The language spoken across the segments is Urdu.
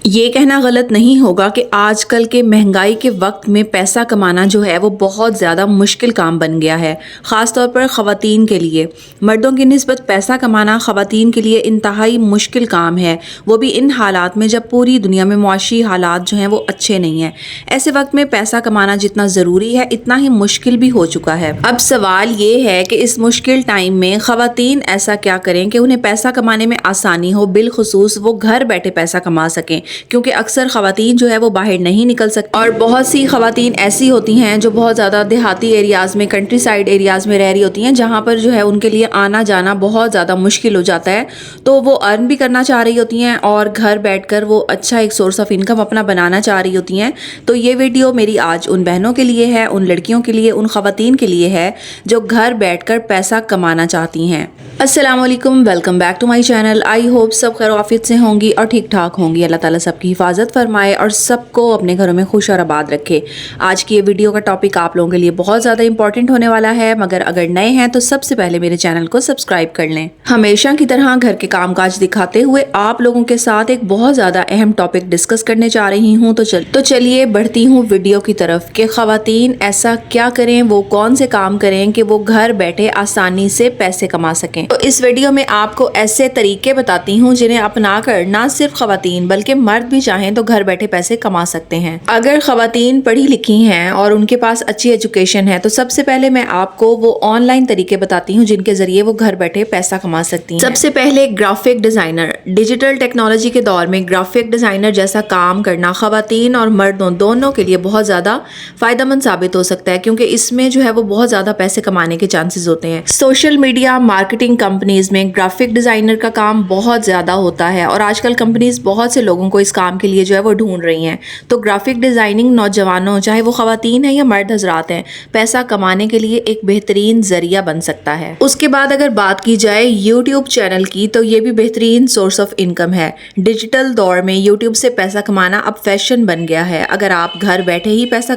یہ کہنا غلط نہیں ہوگا کہ آج کل کے مہنگائی کے وقت میں پیسہ کمانا جو ہے وہ بہت زیادہ مشکل کام بن گیا ہے، خاص طور پر خواتین کے لیے۔ مردوں کی نسبت پیسہ کمانا خواتین کے لیے انتہائی مشکل کام ہے، وہ بھی ان حالات میں جب پوری دنیا میں معاشی حالات جو ہیں وہ اچھے نہیں ہیں۔ ایسے وقت میں پیسہ کمانا جتنا ضروری ہے اتنا ہی مشکل بھی ہو چکا ہے۔ اب سوال یہ ہے کہ اس مشکل ٹائم میں خواتین ایسا کیا کریں کہ انہیں پیسہ کمانے میں آسانی ہو، بالخصوص وہ گھر بیٹھے پیسہ کما سکیں، کیونکہ اکثر خواتین جو ہے وہ باہر نہیں نکل سکتی اور بہت سی خواتین ایسی ہوتی ہیں جو بہت زیادہ دیہاتی ایریاز میں، کنٹری سائیڈ ایریاز میں رہ رہی ہوتی ہیں، جہاں پر جو ہے ان کے لیے آنا جانا بہت زیادہ مشکل ہو جاتا ہے، تو وہ ارن بھی کرنا چاہ رہی ہوتی ہیں اور گھر بیٹھ کر وہ اچھا ایک سورس آف انکم اپنا بنانا چاہ رہی ہوتی ہیں۔ تو یہ ویڈیو میری آج ان بہنوں کے لیے ہے، ان لڑکیوں کے لیے، ان خواتین کے لیے ہے جو گھر بیٹھ کر پیسہ کمانا چاہتی ہیں۔ السلام علیکم، welcome back to my channel. I hope سب خیر و عافیت سے ہوں گی اور ٹھیک ٹھاک ہوں گی۔ اللہ تعالیٰ سب کی حفاظت فرمائے اور سب کو اپنے گھروں میں خوش اور آباد رکھے۔ آج کی یہ ویڈیو کا ٹاپک آپ لوگوں کے لیے بہت زیادہ امپورٹنٹ ہونے والا ہے، مگر اگر نئے ہیں تو سب سے پہلے میرے چینل کو سبسکرائب کر لیں۔ ہمیشہ کی طرح گھر کے کام کاج دکھاتے ہوئے آپ لوگوں کے ساتھ ایک بہت زیادہ اہم ٹاپک ڈسکس کرنے جا رہی ہوں، تو چلیے بڑھتی ہوں ویڈیو کی طرف کہ خواتین ایسا کیا کریں، وہ کون سے کام کریں کہ وہ گھر بیٹھے آسانی سے پیسے کما سکیں۔ تو اس ویڈیو میں آپ کو ایسے طریقے بتاتی ہوں جنہیں اپنا کر نہ صرف خواتین بلکہ مرد بھی چاہیں تو گھر بیٹھے پیسے کما سکتے ہیں۔ اگر خواتین پڑھی لکھی ہیں اور ان کے پاس اچھی ایجوکیشن ہے تو سب سے پہلے میں آپ کو وہ آن لائن طریقے بتاتی ہوں جن کے ذریعے وہ گھر بیٹھے پیسہ کما سکتی ہیں۔ سب سے پہلے گرافک ڈیزائنر۔ ڈیجیٹل ٹیکنالوجی کے دور میں گرافک ڈیزائنر جیسا کام کرنا خواتین اور مردوں دونوں کے لیے بہت زیادہ فائدہ مند ثابت ہو سکتا ہے، کیونکہ اس میں جو ہے وہ بہت زیادہ پیسے کمانے کے چانسز ہوتے ہیں۔ سوشل میڈیا مارکیٹنگ کمپنیز میں گرافک ڈیزائنر کا کام بہت زیادہ ہوتا ہے اور آج کل کمپنیز بہت سے لوگوں کو اس کام کے لیے جو ہے وہ ڈھونڈ رہی ہیں۔ تو گرافک ڈیزائننگ نوجوانوں، چاہے وہ خواتین ہیں یا مرد حضرات ہیں، پیسہ کمانے کے لیے ایک بہترین ذریعہ بن سکتا ہے۔ اس کے بعد اگر بات کی جائے یوٹیوب چینل کی تو یہ بھی بہترین سورس آف انکم ہے۔ ڈیجیٹل دور میں یوٹیوب سے پیسہ کمانا اب فیشن بن گیا ہے۔ اگر آپ گھر بیٹھے ہی پیسہ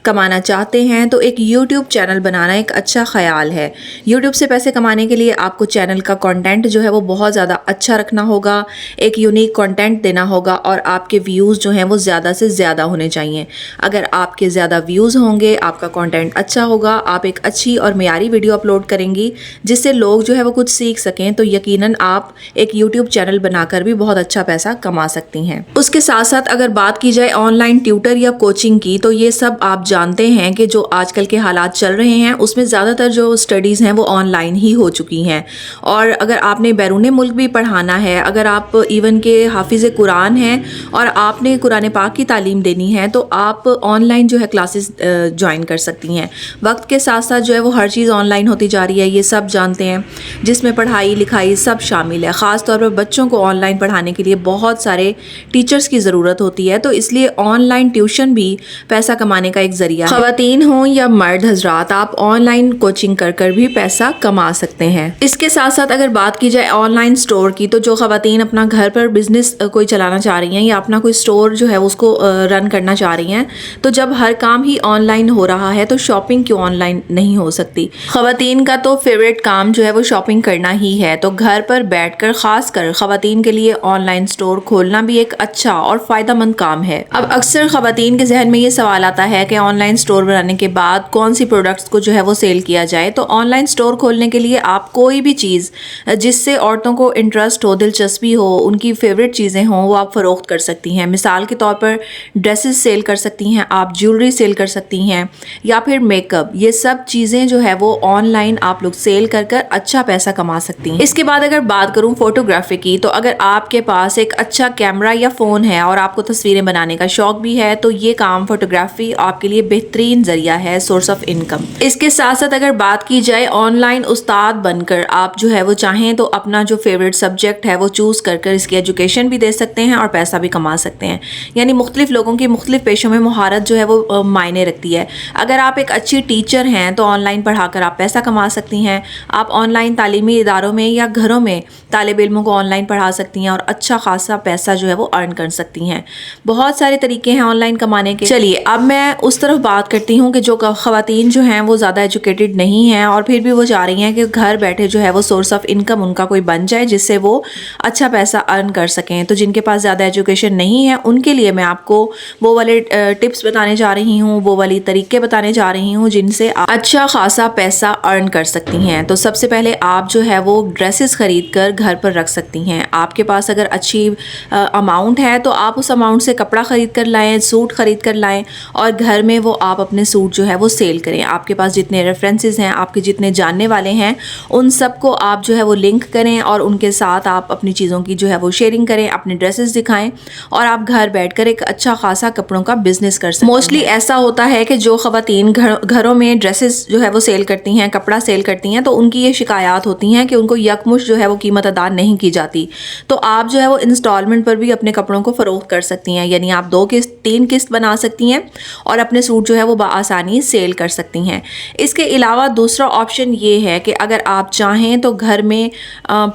کمانا چاہتے ہیں تو ایک یوٹیوب چینل بنانا ایک اچھا خیال ہے۔ یوٹیوب سے پیسے کمانے کے لیے آپ کو چینل کا کنٹینٹ جو ہے وہ بہت زیادہ اچھا رکھنا ہوگا، ایک یونیک کنٹینٹ دینا ہوگا اور آپ کے ویوز جو ہیں وہ زیادہ سے زیادہ ہونے چاہیے۔ اگر آپ کے زیادہ ویوز ہوں گے، آپ کا کنٹینٹ اچھا ہوگا، آپ ایک اچھی اور معیاری ویڈیو اپلوڈ کریں گی جس سے لوگ جو ہے وہ کچھ سیکھ سکیں، تو یقیناً آپ ایک یوٹیوب چینل بنا کر بھی بہت اچھا پیسہ کما سکتی ہیں۔ اس کے ساتھ ساتھ اگر بات کی جائے آن لائن ٹیوٹر یا کوچنگ کی تو یہ سب آپ جانتے ہیں کہ جو آج کل کے حالات چل رہے ہیں اس میں زیادہ تر جو اسٹڈیز ہیں وہ آن لائن ہی ہو چکی ہیں، اور اگر آپ نے بیرون ملک بھی پڑھانا ہے، اگر آپ ایون کہ حافظ قرآن ہیں اور آپ نے قرآن پاک کی تعلیم دینی ہے تو آپ آن لائن جو ہے کلاسز جوائن کر سکتی ہیں۔ وقت کے ساتھ ساتھ جو ہے وہ ہر چیز آن لائن ہوتی جا رہی ہے، یہ سب جانتے ہیں، جس میں پڑھائی لکھائی سب شامل ہے۔ خاص طور پر بچوں کو آن لائن پڑھانے کے لیے بہت سارے ٹیچرز کی ضرورت ہوتی ہے، تو اس لیے آن لائن ٹیوشن بھی پیسہ کمانے کا ایک ذریعہ ہے۔ خواتین ہوں یا مرد حضرات، آپ آن لائن کوچنگ کر کر بھی پیسہ کما سکتے ہیں۔ اس کے ساتھ ساتھ اگر بات کی جائے آن لائن سٹور کی تو جو خواتین اپنا گھر پر بزنس کوئی چلانا چاہ رہی ہیں یا اپنا کوئی سٹور جو ہے اس کو رن کرنا چاہ رہی ہیں، تو جب ہر کام ہی آن لائن ہو رہا ہے تو شاپنگ کیوں آن لائن نہیں ہو سکتی؟ خواتین کا تو فیوریٹ کام جو ہے وہ شاپنگ کرنا ہی ہے، تو گھر پر بیٹھ کر خاص کر خواتین کے لیے آن لائن سٹور کھولنا بھی ایک اچھا اور فائدہ مند کام ہے۔ اب اکثر خواتین کے ذہن میں یہ سوال آتا ہے کہ آن لائن سٹور بنانے کے بعد کون سی پروڈکٹس کو جو ہے وہ سیل کیا جائے۔ تو آن لائن سٹور کھولنے کے لیے آپ کوئی بھی چیز جس سے عورتوں کو انٹرسٹ ہو، دلچسپی ہو، ان کی فیوریٹ چیزیں ہوں، وہ آپ فروخت کر سکتی ہیں۔ مثال کے طور پر ڈریسز سیل کر سکتی ہیں، آپ جیولری سیل کر سکتی ہیں، یا پھر میک اپ، یہ سب چیزیں جو ہے وہ آن لائن آپ لوگ سیل کر کر اچھا پیسہ کما سکتی ہیں۔ اس کے بعد اگر بات کروں فوٹوگرافی کی تو اگر آپ کے پاس ایک اچھا کیمرہ یا فون ہے اور آپ کو تصویریں بنانے کا شوق بھی ہے تو یہ کام فوٹوگرافی آپ کے لیے بہترین ذریعہ ہے سورس آف انکم۔ اس کے ساتھ ساتھ اگر بات کی جائے آن لائن استاد بن کر آپ جو ہے وہ چاہیں تو اپنا جو فیوریٹ سبجیکٹ ہے وہ چوز کر کر اس کی ایجوکیشن بھی دے سکتے ہیں اور پیسہ بھی کما سکتے ہیں۔ یعنی مختلف لوگوں کی مختلف پیشوں میں مہارت جو ہے وہ معنی رکھتی ہے۔ اگر آپ ایک اچھی ٹیچر ہیں تو آن لائن پڑھا کر آپ پیسہ کما سکتی ہیں۔ آپ آن لائن تعلیمی اداروں میں یا گھروں میں طالب علموں کو آن لائن پڑھا سکتی ہیں اور اچھا خاصا پیسہ جو ہے وہ ارن کر سکتی ہیں۔ بہت سارے طریقے ہیں آن لائن کمانے کے۔ چلیے اب میں اس طرف بات کرتی ہوں کہ جو خواتین جو ہیں وہ زیادہ ایجوکیٹڈ نہیں ہیں اور پھر بھی وہ چاہ رہی ہیں کہ گھر بیٹھے جو ہے وہ سورس آف انکم ان کا کوئی بن جائے جس سے وہ اچھا پیسہ ارن کر سکیں۔ تو جن کے پاس زیادہ ایجوکیشن نہیں ہے ان کے لیے میں آپ کو وہ والے ٹپس بتانے جا رہی ہوں، وہ والی طریقے بتانے جا رہی ہوں جن سے آپ اچھا خاصا پیسہ ارن کر سکتی ہیں۔ تو سب سے پہلے آپ جو ہے وہ ڈریسز خرید کر گھر پر رکھ سکتی ہیں۔ آپ کے پاس اگر اچھی اماؤنٹ ہے تو آپ اس اماؤنٹ سے کپڑا خرید کر لائیں، سوٹ خرید کر لائیں اور گھر میں وہ آپ اپنے سوٹ جو ہے وہ سیل کریں۔ آپ کے پاس جتنے ریفرنسز ہیں، آپ کے جتنے جاننے والے ہیں، ان سب کو آپ جو ہے وہ لنک کریں اور ان کے ساتھ آپ اپنی چیزوں کی جو ہے وہ شیئرنگ کریں، اپنے ڈریسز دکھائیں اور آپ گھر بیٹھ کر ایک اچھا خاصا کپڑوں کا بزنس کر سکتے ہیں۔ موسٹلی ایسا ہوتا ہے کہ جو خواتین گھروں میں ڈریسز جو ہے وہ سیل کرتی ہیں، کپڑا سیل کرتی ہیں، تو ان کی یہ شکایات ہوتی ہیں کہ ان کو یکمشت جو ہے وہ قیمت ادا نہیں کی جاتی۔ تو آپ جو ہے وہ انسٹالمنٹ پر بھی اپنے کپڑوں کو فروخت کر سکتی ہیں، یعنی آپ 2 قسط 3 قسط بنا سکتی ہیں اور اپنے سوٹ جو ہے وہ بآسانی سیل کر سکتی ہیں۔ اس کے علاوہ دوسرا آپشن یہ ہے کہ اگر آپ چاہیں تو گھر میں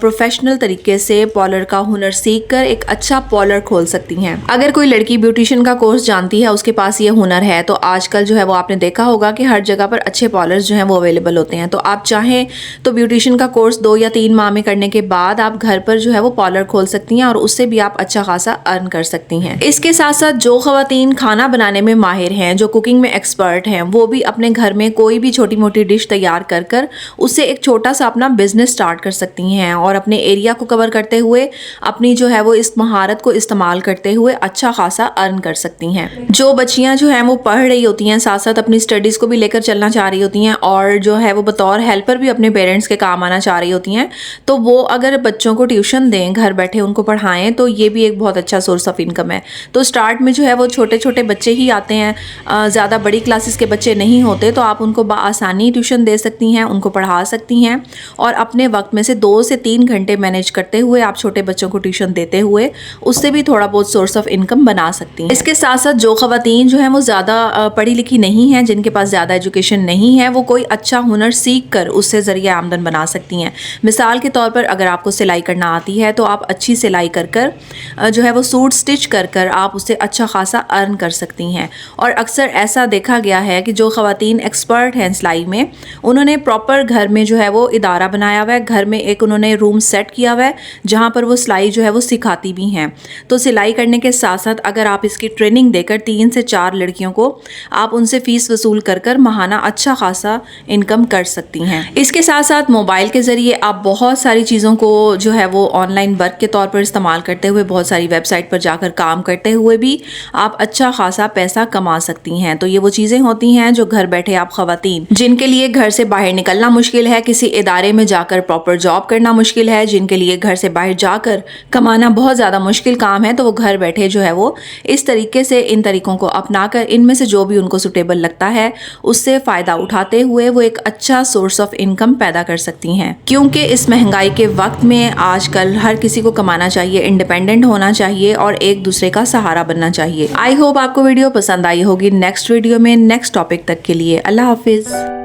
پروفیشنل طریقے سے پارلر کا ہنر سیکھ کر ایک اچھا پارلر کھول سکتی ہیں۔ اگر کوئی لڑکی بیوٹیشین کا کورس جانتی ہے، اس کے پاس یہ ہنر ہے، تو آج کل جو ہے وہ آپ نے دیکھا ہوگا کہ ہر جگہ پر اچھے پارلرز جو ہیں وہ اویلیبل ہوتے ہیں۔ تو آپ چاہیں تو بیوٹیشین کا کورس 2 یا 3 ماہ میں کرنے کے بعد آپ گھر پر جو ہے وہ پارلر کھول سکتی ہیں اور اس سے بھی آپ اچھا خاصا ارن کر سکتی ہیں۔ اس کے ساتھ ساتھ جو خواتین کھانا بنانے میں ماہر ہیں، جو کوکنگ میں ایکسپرٹ ہیں، وہ بھی اپنے گھر میں کوئی بھی چھوٹی موٹی ڈش تیار کر کر اس سے ایک چھوٹا سا اپنا بزنس سٹارٹ کر سکتی ہیں اور اپنے ایریا کو کور کرتے ہوئے اپنی جو ہے وہ اس مہارت کو استعمال کرتے ہوئے اچھا خاصا ارن کر سکتی ہیں۔ جو بچیاں جو ہیں وہ پڑھ رہی ہوتی ہیں، ساتھ ساتھ اپنی اسٹڈیز کو بھی لے کر چلنا چاہ رہی ہوتی ہیں اور جو ہے وہ بطور ہیلپر بھی اپنے پیرنٹس کے کام آنا چاہ رہی ہوتی ہیں، تو وہ اگر بچوں کو ٹیوشن دیں، گھر بیٹھے ان کو پڑھائیں، تو یہ بھی ایک بہت اچھا سورس آف انکم ہے۔ تو سٹارٹ میں جو ہے وہ چھوٹے چھوٹے بچے ہی آتے ہیں، زیادہ بڑی کلاسز کے بچے نہیں ہوتے، تو آپ ان کو بآسانی ٹیوشن دے سکتی ہیں، ان کو پڑھا سکتی ہیں اور اپنے وقت میں سے 2 سے 3 گھنٹے مینیج کرتے ہوئے آپ چھوٹے بچوں کو ٹیوشن دیتے ہوئے اس سے بھی تھوڑا بہت سورس آف انکم بنا سکتی ہیں۔ اس کے ساتھ ساتھ جو خواتین جو ہیں وہ زیادہ پڑھی لکھی نہیں ہیں، جن کے پاس زیادہ ایجوکیشن نہیں ہے، وہ کوئی اچھا ہنر سیکھ کر اس سے ذریعہ آمدن بنا سکتی ہیں۔ مثال کے طور پر اگر آپ کو سلائی کرنا آتی ہے تو آپ اچھی سلائی کر کر جو ہے وہ سوٹ سٹچ کر کر آپ اس سے اچھا خاصا ارن کر سکتی ہیں۔ اور اکثر ایسا دیکھا گیا ہے کہ جو خواتین ایکسپرٹ ہیں سلائی میں، انہوں نے پراپر گھر میں جو ہے وہ ادارہ بنایا ہوا ہے، گھر میں ایک انہوں نے روم سیٹ کیا ہوا ہے جہاں پر وہ سلائی جو ہے وہ سکھاتی بھی ہیں۔ تو سلائی کرنے کے ساتھ ساتھ اگر آپ اس کی ٹریننگ دے کر 3 سے 4 لڑکیوں کو آپ ان سے فیس وصول کر کر ماہانہ اچھا خاصا انکم کر سکتی ہیں۔ اس کے ساتھ ساتھ موبائل کے ذریعے آپ بہت ساری چیزوں کو جو ہے وہ آن لائن ورک کے طور پر استعمال کرتے ہوئے، بہت ساری ویب سائٹ پر جا کر کام کرتے ہوئے بھی آپ اچھا خاصا پیسہ کما سکتی ہیں۔ تو یہ وہ چیزیں ہوتی ہیں جو گھر بیٹھے آپ خواتین جن کے لیے گھر سے باہر نکلنا مشکل ہے، کسی ادارے میں جا کر پراپر جاب کرنا مشکل ہے، جن کے لیے گھر سے باہر جا کر کمانا بہت زیادہ مشکل کام ہے، تو وہ گھر بیٹھے جو ہے وہ اس طریقے سے ان طریقوں کو اپنا کر ان میں سے جو بھی ان کو سوٹیبل لگتا ہے اس سے فائدہ اٹھاتے ہوئے وہ ایک اچھا سورس آف انکم پیدا کر سکتی ہیں۔ کیونکہ اس مہنگائی کے وقت میں آج کل ہر کسی کو کمانا چاہیے، انڈیپینڈنٹ ہونا چاہیے اور ایک دوسرے کا سہارا بننا چاہیے۔ آئی ہوپ آپ کو ویڈیو پسند آئی ہوگی۔ نیکسٹ ویڈیو میں نیکسٹ ٹاپک تک کے لیے اللہ حافظ۔